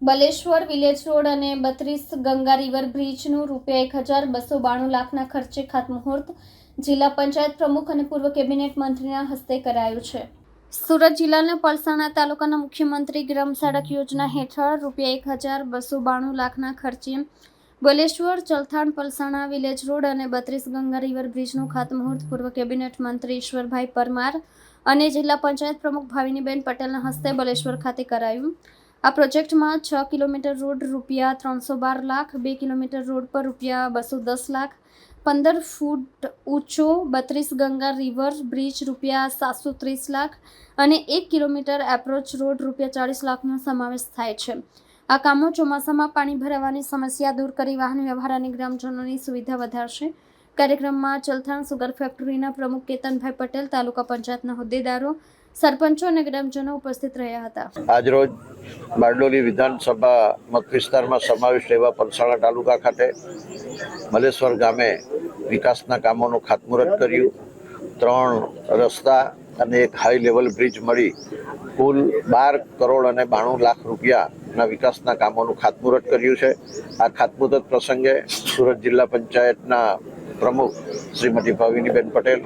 Baleshwar village road અને 32 Ganga river બ્રિજનું ₹1,292 લાખના ખર્ચે ખાતમુહૂર્ત જિલ્લા પંચાયત પ્રમુખ અને પૂર્વ કેબિનેટ મંત્રીના હસ્તે કરાયું છે। સુરત જિલ્લાના પલસાણા તાલુકાના મુખ્યમંત્રી ગ્રામ સડક યોજના હેઠળ ₹1,292 લાખના ખર્ચે બલેશ્વર ચલથાણ પલસાણા વિલેજ રોડ અને 32 ગંગા રિવર બ્રિજનું ખાતમુહૂર્ત પૂર્વ કેબિનેટ મંત્રી ઈશ્વરભાઈ પરમાર અને જિલ્લા પંચાયત પ્રમુખ ભાવિનીબેન પટેલના હસ્તે બલેશ્વર ખાતે કરાયું। આ પ્રોજેક્ટમાં 6 kilometre road ₹312 lakh, 2 kilometre road પર ₹210 લાખ, 15 ફૂટ ઊંચો 32 ગંગા રિવર બ્રિજ ₹730 લાખ અને 1 કિલોમીટર એપ્રોચ રોડ ₹40 લાખનો સમાવેશ થાય છે। આ કામો ચોમાસામાં પાણી ભરાવાની સમસ્યા દૂર કરી વાહન વ્યવહાર અને ગ્રામજનોની સુવિધા વધારશે। કાર્યક્રમમાં ચલથાણ સુગર ફેક્ટરીના પ્રમુખ કેતનભાઈ પટેલ, તાલુકા પંચાયતના હોદ્દેદારો, સરપંચો અને ગ્રામજનો ઉપસ્થિત રહ્યા હતા। આજરોજ બારડોલી વિધાનસભા મત વિસ્તારમાં સમાવિષ્ટ એવા પલસાણા તાલુકા ખાતે મલેશ્વર ગામે વિકાસના કામોનું ખાતમુહૂર્ત કર્યું। 3 રસ્તા અને એક હાઈ લેવલ બ્રિજ મળી કુલ 12 કરોડ અને 92 લાખ રૂપિયાના વિકાસના કામોનું ખાતમુહૂર્ત કર્યું છે। આ ખાતમુહૂર્ત પ્રસંગે સુરત જિલ્લા પંચાયતના પ્રમુખ શ્રીમતી ભાવિનીબેન પટેલ,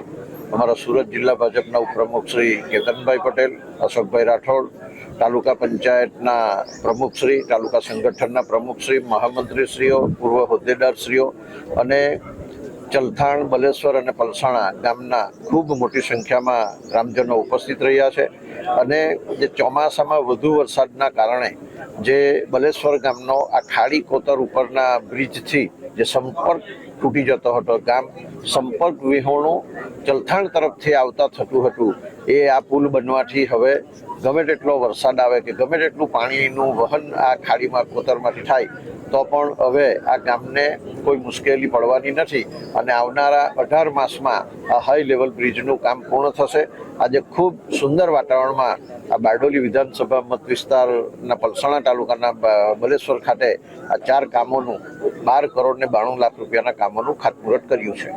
અમારા સુરત જિલ્લા ભાજપના ઉપપ્રમુખ શ્રી કેતનભાઈ પટેલ, અશોકભાઈ રાઠોડ, તાલુકા પંચાયતના પ્રમુખશ્રી, તાલુકા સંગઠનના પ્રમુખશ્રી, મહામંત્રીશ્રીઓ, પૂર્વ હોદ્દેદારશ્રીઓ અને ચલથાણ, બલેશ્વર અને પલસાણા ગામના ખૂબ મોટી સંખ્યામાં ગ્રામજનો ઉપસ્થિત રહ્યા છે। અને જે ચોમાસામાં વધુ વરસાદના કારણે જે બલેશ્વર ગામનો આ ખાડી કોતર ઉપરના બ્રિજથી જે સંપર્ક તૂટી જતો હતો, ગામ સંપર્ક વિહોણું ચલથાણ તરફથી આવતા થતું હતું, એ આ પુલ બનવાથી હવે ગમે તેટલો વરસાદ આવે કે ગમે તેટલું પાણીનું વહન આ ખાડીમાં કોતરમાંથી થાય તો પણ હવે આ ગામને કોઈ મુશ્કેલી પડવાની નથી અને આવનારા 18 માસમાં આ હાઈ લેવલ બ્રિજનું કામ પૂર્ણ થશે। આજે ખૂબ સુંદર વાતાવરણમાં આ બારડોલી વિધાનસભા મત વિસ્તારના પલસાણા તાલુકાના બલેશ્વર ખાતે આ 4 કામોનું 12 કરોડ ને 92 લાખ રૂપિયાના કામોનું ખાતમુહૂર્ત કર્યું છે।